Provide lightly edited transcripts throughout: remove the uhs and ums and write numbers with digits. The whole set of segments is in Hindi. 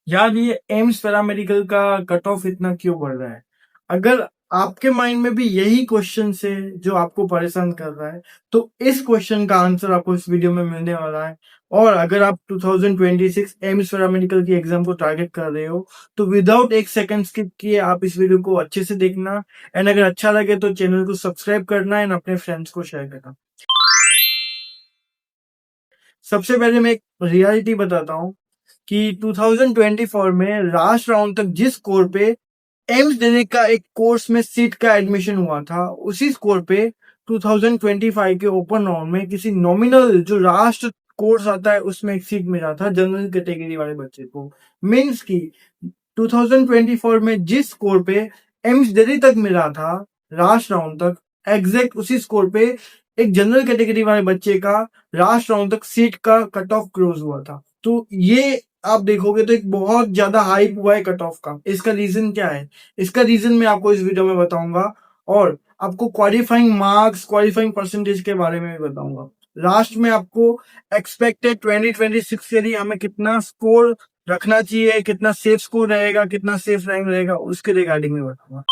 यार ये एम्स पैरामेडिकल का कट ऑफ इतना क्यों बढ़ रहा है? अगर आपके माइंड में भी यही क्वेश्चन है जो आपको परेशान कर रहा है, तो इस क्वेश्चन का आंसर आपको इस वीडियो में मिलने वाला है। और अगर आप 2026 एम्स पैरामेडिकल की एग्जाम को टारगेट कर रहे हो, तो विदाउट एक सेकंड स्किप किए आप इस वीडियो को अच्छे से देखना। एंड अगर अच्छा लगे तो चैनल को सब्सक्राइब करना एंड अपने फ्रेंड्स को शेयर करना। सबसे पहले मैं एक रियलिटी बताता हूँ कि 2024 में लास्ट राउंड तक जिस स्कोर पे एम्स देने का एक कोर्स में सीट का एडमिशन हुआ था, उसी स्कोर पे 2025 के ओपन राउंड में किसी नॉमिनल जो लास्ट कोर्स आता है उसमें एक सीट मिला था जनरल कैटेगरी वाले बच्चे को। मीन्स की 2024 में जिस स्कोर पे एम्स दिल्ली तक मिला था लास्ट राउंड तक, एग्जैक्ट उसी स्कोर पे एक जनरल कैटेगरी वाले बच्चे का लास्ट राउंड तक सीट का कट ऑफ क्लोज हुआ था। तो ये आप देखोगे तो एक बहुत ज्यादा हाइप हुआ है कट ऑफ का। इसका रीजन क्या है? इसका रीजन मैं आपको इस वीडियो में बताऊंगा, और आपको क्वालिफाइंग मार्क्स, क्वालिफाइंग परसेंटेज के बारे में भी बताऊंगा। लास्ट में आपको एक्सपेक्टेड 2026 के लिए हमें कितना स्कोर रखना चाहिए, कितना सेफ स्कोर रहेगा, कितना सेफ रैंक रहेगा, उसके रिगार्डिंग में बताऊंगा।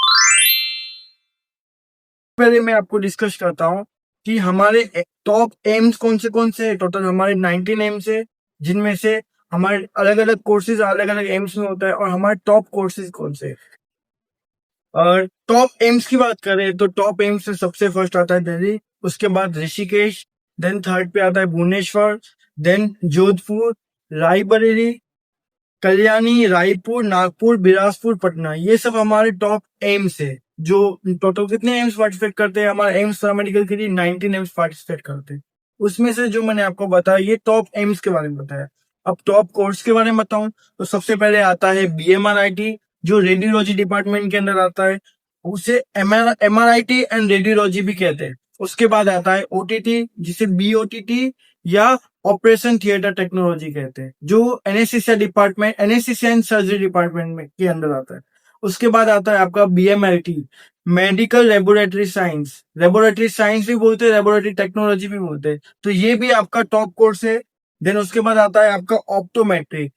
पहले मैं आपको डिस्कस करता हूँ कि हमारे टॉप एम्स कौन से टोटल हमारे 19 एम्स है, जिनमें से हमारे अलग अलग कोर्सेज अलग अलग एम्स में होता है, और हमारे टॉप कोर्सेज कौन से। और टॉप एम्स की बात करें तो टॉप एम्स से सबसे फर्स्ट आता है दिल्ली, उसके बाद ऋषिकेश, देन थर्ड पे आता है भुवनेश्वर, देन जोधपुर, रायबरेली, कल्याणी, रायपुर, नागपुर, बिलासपुर, पटना। ये सब हमारे टॉप एम्स है। जो टोटल कितने एम्स पार्टिसिपेट करते हैं? हमारे एम्स पैरामेडिकल के लिए 19 एम्स पार्टिसिपेट करते हैं। उसमें से जो मैंने आपको बताया ये टॉप एम्स के बारे में बताया। अब टॉप कोर्स के बारे में बताऊं तो सबसे पहले आता है BMRIT, जो रेडियोलॉजी डिपार्टमेंट के अंदर आता है। उसे MRIT एंड रेडियोलॉजी भी कहते हैं। उसके बाद आता है OTT, जिसे BOTT या ऑपरेशन थिएटर टेक्नोलॉजी कहते हैं, जो एनेस्थीसिया एंड सर्जरी डिपार्टमेंट में के अंदर आता है। उसके बाद आता है आपका BMLT, मेडिकल लेबोरेटरी साइंस भी बोलते हैं, लेबोरेटरी टेक्नोलॉजी भी बोलते हैं। तो ये भी आपका टॉप कोर्स है। देन उसके बाद आता है आपका ऑप्टोमेट्री,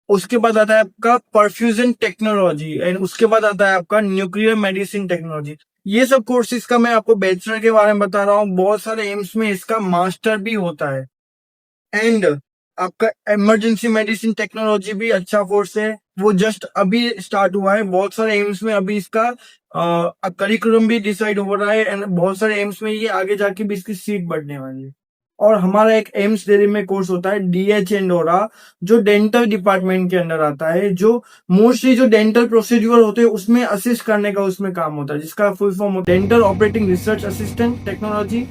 उसके बाद आता है आपका परफ्यूजन टेक्नोलॉजी, एंड उसके बाद आता है आपका न्यूक्लियर मेडिसिन टेक्नोलॉजी। ये सब कोर्सेज का मैं आपको बैचलर के बारे में बता रहा हूँ। बहुत सारे एम्स में इसका मास्टर भी होता है। एंड आपका इमरजेंसी मेडिसिन टेक्नोलॉजी भी अच्छा कोर्स है, वो जस्ट अभी स्टार्ट हुआ है। बहुत सारे एम्स में अभी इसका करिकुलम भी डिसाइड हो रहा है, एंड बहुत सारे एम्स में ये आगे जाके भी इसकी सीट बढ़ने वाली है। और हमारा एक एम्स दिल्ली में कोर्स होता है DH&ORA, जो डेंटल डिपार्टमेंट के अंदर आता है, जो मोस्टली जो डेंटल प्रोसीड्यूर होते हैं उसमें असिस्ट करने का उसमें काम होता है, जिसका फुल फॉर्म होता है dental operating research assistant technology.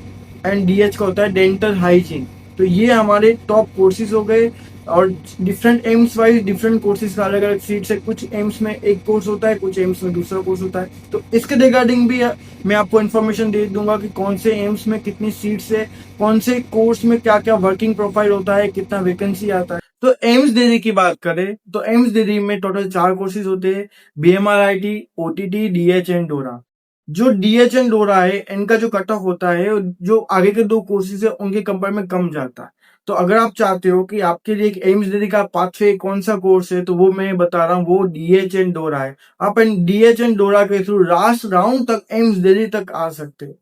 And DH का होता है डेंटल हाइजीन। तो ये हमारे टॉप कोर्सेज हो गए। और different AIIMS wise different courses का अलग अलग सीट्स है। कुछ एम्स में एक कोर्स होता है, कुछ एम्स में दूसरा कोर्स होता है। तो इसके रिगार्डिंग भी मैं आपको इन्फॉर्मेशन दे दूंगा कि कौन से एम्स में कितनी सीट्स है, कौन से कोर्स में क्या क्या वर्किंग प्रोफाइल होता है, कितना वैकेंसी आता है। तो एम्स दिल्ली की बात करें तो एम्स दिल्ली में टोटल 4 कोर्सेज होते हैं: BMRIT, OTT, DH एंड डोरा। जो DH एंड डोरा है, इनका जो कट ऑफ होता है, जो आगे के 2 कोर्सेज है उनके कंपेयर में कम जाता है। तो अगर आप चाहते हो कि आपके लिए एक एम्स दिल्ली का पाथवे कौन सा कोर्स है, तो वो मैं बता रहा हूँ, वो DH एंड डोरा है। आप DH एंड डोरा के थ्रू लास्ट राउंड तक एम्स दिल्ली तक आ सकते हो।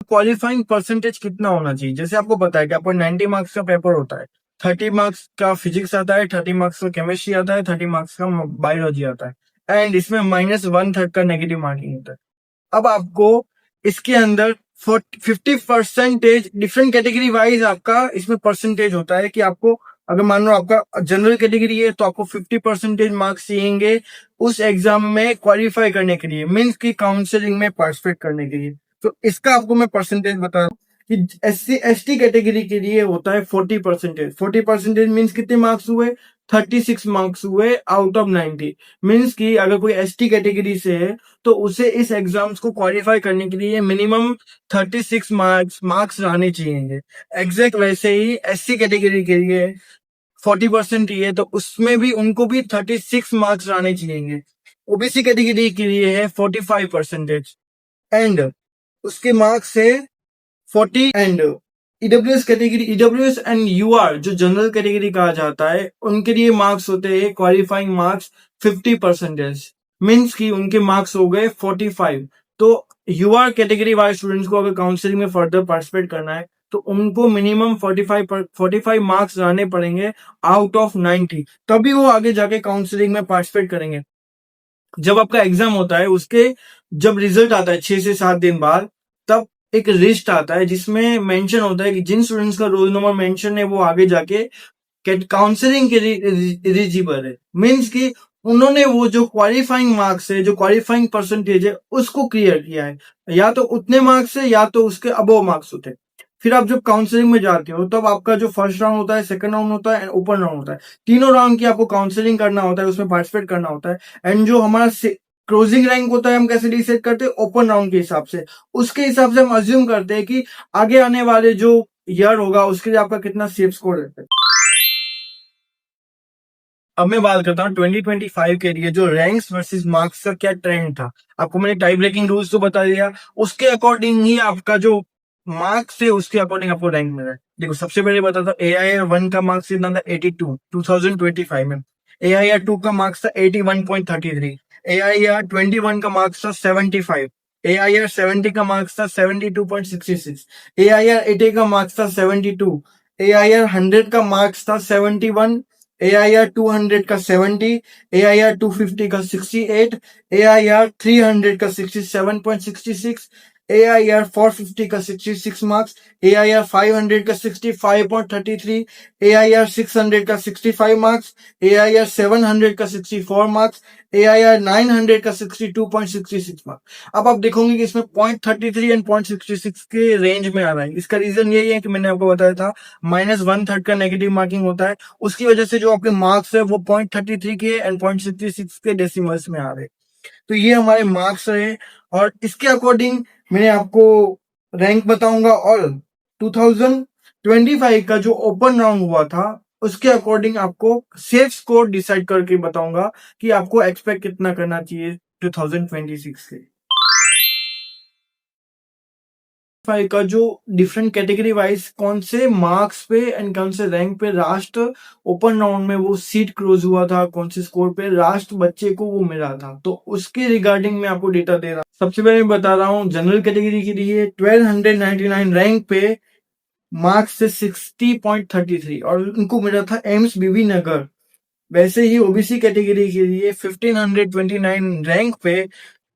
क्वालिफाइंग परसेंटेज कितना होना चाहिए? जैसे आपको पता है कि आपको 90 मार्क्स का पेपर होता है। 30 मार्क्स का फिजिक्स आता है, 30 मार्क्स का केमिस्ट्री आता है, 30 मार्क्स का बायोलॉजी आता है, एंड इसमें -1/3 का नेगेटिव मार्किंग होता है। अब आपको इसके अंदर 50% डिफरेंट कैटेगरी वाइज आपका इसमें परसेंटेज होता है कि आपको, अगर मान लो आपका जनरल कैटेगरी है तो आपको 50% मार्क्स चाहिए उस एग्जाम में क्वालिफाई करने के लिए, मीन्स की काउंसलिंग में पार्टिसिपेट करने के लिए। तो इसका आपको मैं परसेंटेज बता रहा हूँ कि SC ST कैटेगरी के लिए होता है 40%। 40% मीन्स कितने मार्क्स हुए? 36 मार्क्स हुए आउट ऑफ 90। मीन्स की अगर कोई ST कैटेगरी से है तो उसे इस एग्जाम्स को क्वालिफाई करने के लिए मिनिमम 36 मार्क्स रहने चाहिए। एग्जैक्ट वैसे ही SC कैटेगरी के लिए 40% ही है, तो उसमें भी उनको भी 36 मार्क्स रहने चाहिए। OBC कैटेगरी के लिए है 45%, एंड उसके मार्क्स है 40, and EWS category, EWS and UR जो जनरल कैटेगरी कहा जाता है, उनके लिए मार्क्स होते हैं क्वालिफाइंग मार्क्स 50%, मीन्स कि उनके मार्क्स हो गए 45। तो यूआर कैटेगरी वाले स्टूडेंट्स को अगर काउंसलिंग में फर्दर पार्टिसिपेट करना है तो उनको मिनिमम 45 मार्क्स लाने पड़ेंगे आउट ऑफ 90, तभी वो आगे जाके काउंसलिंग में पार्टिसिपेट करेंगे। जब आपका एग्जाम होता है उसके जब रिजल्ट आता है 6 से 7 दिन बाद, तब एक लिस्ट आता है जिसमें मेंशन होता है कि जिन स्टूडेंट्स का रोल नंबर मेंशन है वो आगे जाके काउंसलिंग के लिए एलिजिबल है। मीन्स कि उन्होंने वो जो क्वालिफाइंग मार्क्स है, जो क्वालिफाइंग परसेंटेज है, उसको क्लियर किया है। या तो उतने मार्क्स है या तो उसके अबव मार्क्स होते हैं। फिर आप जब काउंसलिंग में जाते हो तब आपका जो फर्स्ट राउंड होता है, सेकंड राउंड होता है एंड ओपन राउंड होता है। तीनों राउंड की आपको काउंसलिंग करना होता है, उसमें पार्टिसिपेट करना होता है। एंड जो हमारा क्लोजिंग रैंक होता है हम कैसे डिसाइड करते हैं? ओपन राउंड के हिसाब से। उसके हिसाब से हम अज्यूम करते हैं कि आगे आने वाले जो ईयर होगा उसके लिए आपका कितना सेफ स्कोर रहता है। अब मैं बात करता हूँ 2025 के लिए जो रैंक्स वर्सेस मार्क्स का क्या ट्रेंड था। आपको मैंने टाई ब्रेकिंग रूल्स तो बता दिया, उसके अकॉर्डिंग ही आपका जो मार्क्स है उसके अकॉर्डिंग आपको रैंक मिल रहा है। देखो सबसे पहले बता था AIR 1 का मार्क्स कितना था? 82 2025 में। AIR 2 का मार्क्स था 81.33। AIR 21 का मार्क्स था 75। AIR 70 का मार्क्स था 72.66। AIR 80 का मार्क्स था 72। AIR 100 का मार्क्स था 71। AIR 200 का 70। AIR 250 का 68। AIR 300 का 67.66। AIR 450 का 66 मार्क्स। AIR 500 का 65.33। AIR 600 का 65 मार्क्स। AIR 700 का 64 मार्क्स। AIR 900 का 62.66 मार्क्स। अब आप देखोगे कि इसमें 0.33 एंड 0.66 के रेंज में आ रहा है। इसका रीजन यही है कि मैंने आपको बताया था -1/3 का नेगेटिव मार्किंग होता है, उसकी वजह से जो आपके मार्क्स है वो 0.33 के एंड 0.66 के डेसिमल्स में आ रहे हैं। तो ये हमारे मार्क्स रहे और इसके अकॉर्डिंग मैंने आपको रैंक बताऊंगा। और 2025 का जो ओपन राउंड हुआ था उसके अकॉर्डिंग आपको सेफ स्कोर डिसाइड करके बताऊंगा कि आपको एक्सपेक्ट कितना करना चाहिए 2026 से। फाइव का जो डिफरेंट कैटेगरी वाइज कौन से मार्क्स पे एंड कौन से रैंक पे लास्ट ओपन राउंड में वो सीट क्लोज हुआ था, कौन से स्कोर पे लास्ट बच्चे को वो मिला था, तो उसके रिगार्डिंग मैं आपको डेटा दे रहा हूँ। सबसे पहले मैं बता रहा हूँ जनरल कैटेगरी के लिए 1299 रैंक पे मार्क्स से 60.33 और उनको मिला था एम्स बीबी नगर। वैसे ही ओबीसी कैटेगरी के लिए 1529 रैंक पे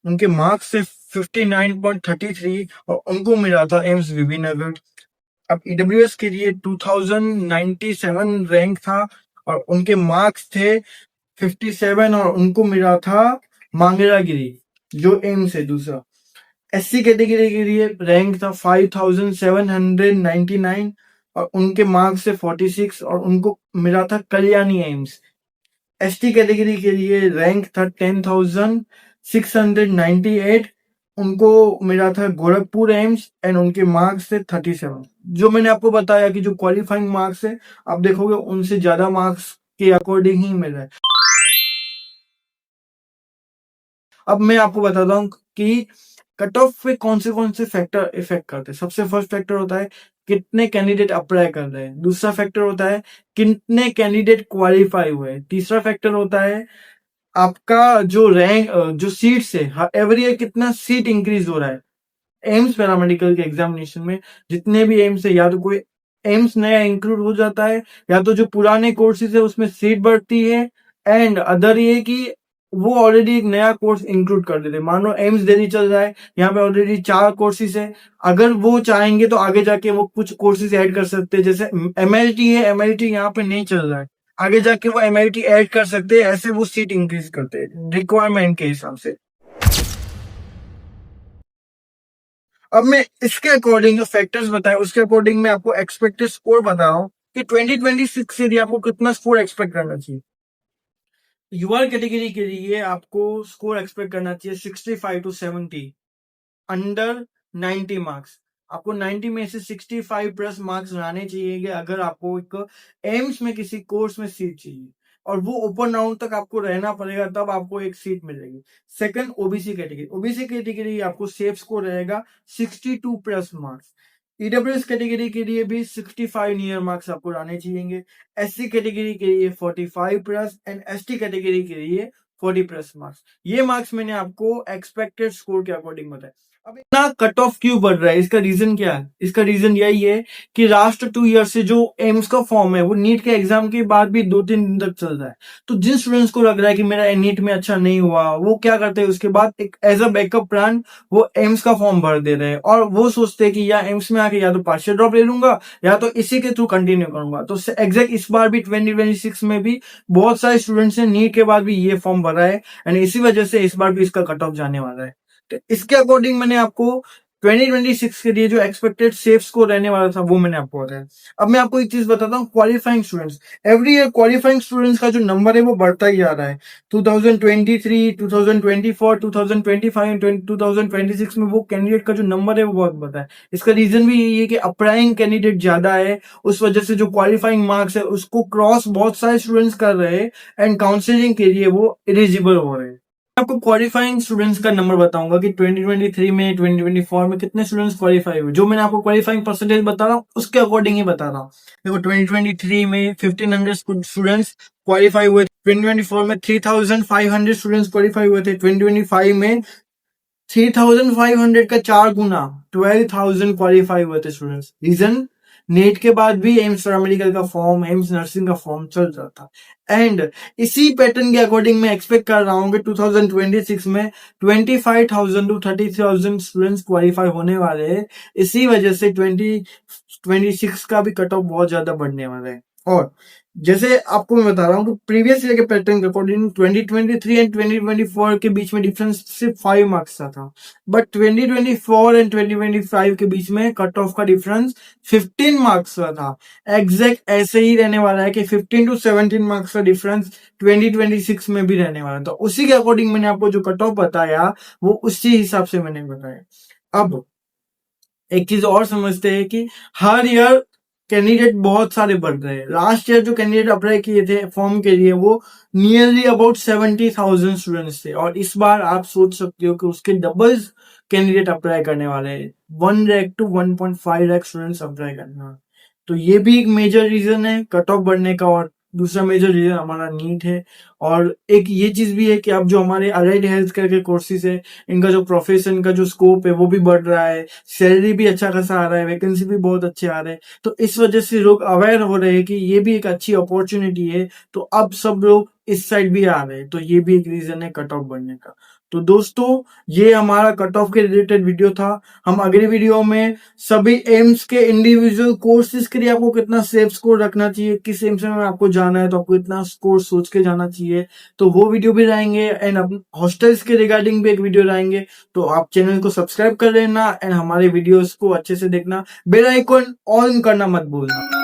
उनके मार्क्स से 59.33 और उनको मिला था एम्स बीबी नगर। अब ईडब्ल्यूएस के लिए 2097 रैंक था और उनके मार्क्स थे 57 और उनको मिला था मांगेरागिरी जो एम्स है दूसरा। एससी कैटेगरी के लिए रैंक था 5799 और उनके मार्क्स से 46 और उनको मिला था कल्याणी एम्स। एसटी कैटेगरी के लिए रैंक था 10,698, उनको मिला था गोरखपुर एम्स एंड उनके मार्क्स थे 37। जो मैंने आपको बताया कि जो क्वालिफाइंग मार्क्स है आप देखोगे उनसे ज्यादा मार्क्स के अकॉर्डिंग ही मिल रहा है। अब मैं आपको बताता हूँ कि कट ऑफ पे कौन से फैक्टर इफेक्ट करते हैं। सबसे फर्स्ट फैक्टर होता है कितने कैंडिडेट अप्लाई कर रहे हैं। दूसरा फैक्टर होता है कितने कैंडिडेट क्वालिफाई हुए। तीसरा फैक्टर होता है आपका जो रैंक जो सीट्स है एवरी ईयर कितना सीट इंक्रीज हो रहा है। एम्स पैरामेडिकल के एग्जामिनेशन में जितने भी एम्स है या तो कोई एम्स नया इंक्लूड हो जाता है या तो जो पुराने कोर्सेज है उसमें सीट बढ़ती है एंड अदर ये कि वो ऑलरेडी एक नया कोर्स इंक्लूड कर देते हैं। मान लो एम्स दिल्ली चल रहा है, यहाँ पे ऑलरेडी 4 कोर्सेज है, अगर वो चाहेंगे तो आगे जाके वो कुछ कोर्सेज ऐड कर सकते हैं। जैसे एमएलटी है, एमएलटी यहाँ पे नहीं चल रहा है, आगे जाके वो एमएलटी ऐड कर सकते हैं। ऐसे वो सीट इंक्रीज करते हैं रिक्वायरमेंट के हिसाब से। अब मैं इसके अकॉर्डिंग जो फैक्टर्स बताए उसके अकॉर्डिंग मैं आपको एक्सपेक्टेड स्कोर बता रहा हूँ कि 2026 से लिए आपको कितना स्कोर एक्सपेक्ट करना चाहिए। यूआर कैटेगरी के लिए आपको स्कोर एक्सपेक्ट करना चाहिए 65 to 70, अंडर 90 मार्क्स। आपको 90 में से 65 प्लस मार्क्स लाने चाहिए कि अगर आपको एक एम्स में किसी कोर्स में सीट चाहिए और वो ओपन राउंड तक आपको रहना पड़ेगा तब आपको एक सीट मिलेगी। Second OBC category, OBC category आपको सेफ स्कोर रहेगा 62 प्लस मार्क्स। ईडब्ल्यूएस कैटेगरी के लिए भी 65 नियर मार्क्स आपको लाने चाहिए, एससी कैटेगरी के लिए 45 प्लस एंड एसटी कैटेगरी के लिए 40 प्लस मार्क्स। ये मार्क्स मैंने आपको एक्सपेक्टेड स्कोर के अकॉर्डिंग बताया। अब इतना कट ऑफ क्यों बढ़ रहा है, इसका रीजन क्या है? इसका रीजन यही है कि लास्ट 2 ईयर से जो एम्स का फॉर्म है वो नीट के एग्जाम के बाद भी 2-3 दिन तक चल रहा है। तो जिन स्टूडेंट्स को लग रहा है कि मेरा नीट में अच्छा नहीं हुआ, वो क्या करते हैं उसके बाद एक एज अ बैकअप प्लान वो एम्स का फॉर्म भर दे रहे हैं और वो सोचते हैं कि या एम्स में आके या तो पार्शियल ड्रॉप ले लूंगा या तो इसी के थ्रू कंटिन्यू करूंगा। तो एग्जैक्ट इस बार भी 2026 में भी बहुत सारे स्टूडेंट्स ने नीट के बाद भी ये फॉर्म भरा है एंड इसी वजह से इस बार भी इसका कट ऑफ जाने वाला है। तो इसके अकॉर्डिंग मैंने आपको 2026 के लिए जो एक्सपेक्टेड सेफ स्कोर रहने वाला था वो मैंने आपको बताया। अब मैं आपको एक चीज बताता हूँ, qualifying students, every year qualifying students का जो नंबर है वो बढ़ता ही जा रहा है। 2023, 2024, 2025 एंड 2026 में वो कैंडिडेट का जो नंबर है वो बहुत बढ़ा है। इसका रीजन भी यही है कि अप्लाइंग कैंडिडेट ज्यादा है, उस वजह से जो क्वालिफाइंग मार्क्स है उसको क्रॉस बहुत सारे स्टूडेंट्स कर रहे हैं एंड काउंसलिंग के लिए वो एलिजिबल हो रहे हैं। आपको क्वालिफाइंग स्टूडेंट्स का नंबर बताऊंगा कि 2023 में 2024 में कितने स्टूडेंट्स क्वालिफाई हुए। जो मैंने आपको क्वालिफाइंग परसेंटेज बता रहा हूँ उसके अकॉर्डिंग ही बता रहा हूँ। देखो 2023 में 1500 स्टूडेंट्स क्वालिफाई हुए, 2024 में 3500 स्टूडेंट्स क्वालिफाई हुए थे, 2025 में 3500 का 4 गुना 12,000 क्वालिफाई हुए थे स्टूडेंट्स। रीजन, नीट के बाद भी एम्स पैरामेडिकल का फॉर्म, एम्स नर्सिंग का फॉर्म चल रहा था एंड इसी पैटर्न के अकॉर्डिंग मैं एक्सपेक्ट कर रहा हूँ कि 2026 में 25,000 टू 30,000 स्टूडेंट्स क्वालिफाई होने वाले हैं। इसी वजह से 2026 का भी कट ऑफ बहुत ज्यादा बढ़ने वाला है। और जैसे आपको मैं बता रहा हूँ कि प्रीवियस ईयर के पैटर्न के अकॉर्डिंग 2023 एंड 2024 के बीच में डिफरेंस सिर्फ 5 मार्क्स का था, बट 2024 एंड 2025 के बीच में कट ऑफ का डिफरेंस 15 मार्क्स का था। एग्जैक्ट ऐसे ही रहने वाला है कि 15 टू 17 मार्क्स का डिफरेंस 2026 में भी रहने वाला है। तो उसी के अकॉर्डिंग मैंने आपको जो कट ऑफ बताया वो उसी हिसाब से मैंने बताया। अब एक चीज और समझते हैं कि हर ईयर कैंडिडेट बहुत सारे बढ़ रहे हैं। लास्ट ईयर जो कैंडिडेट अप्लाई किए थे फॉर्म के लिए वो नियरली अबाउट 70,000 स्टूडेंट्स थे और इस बार आप सोच सकते हो कि उसके डबल कैंडिडेट अप्लाई करने वाले हैं। 1 lakh to 1.5 lakh students apply करने वाले। तो ये भी एक मेजर रीजन है कट ऑफ बढ़ने का और दूसरा मेजर रीजन हमारा नीट है। और एक ये चीज भी है कि अब जो हमारे अलाइड हेल्थ केयर के कोर्सेज है इनका जो प्रोफेशन का जो स्कोप है वो भी बढ़ रहा है, सैलरी भी अच्छा खासा आ रहा है, वैकेंसी भी बहुत अच्छे आ रहे हैं। तो इस वजह से लोग अवेयर हो रहे हैं कि ये भी एक अच्छी अपॉर्चुनिटी है, तो अब सब लोग इस साइड भी आ रहे हैं। तो ये भी एक रीजन है कट ऑफ बढ़ने का। तो दोस्तों ये हमारा कट ऑफ के रिलेटेड वीडियो था। हम अगले वीडियो में सभी एम्स के इंडिविजुअल कोर्सेज के लिए आपको कितना सेफ स्कोर रखना चाहिए, किस एम्स में आपको जाना है तो आपको इतना स्कोर सोच के जाना चाहिए, तो वो वीडियो भी रहेंगे एंड हॉस्टल्स के रिगार्डिंग भी एक वीडियो रहेंगे। तो आप चैनल को सब्सक्राइब कर लेना एंड हमारे वीडियोस को अच्छे से देखना, बेल आइकन ऑन करना मत भूलना।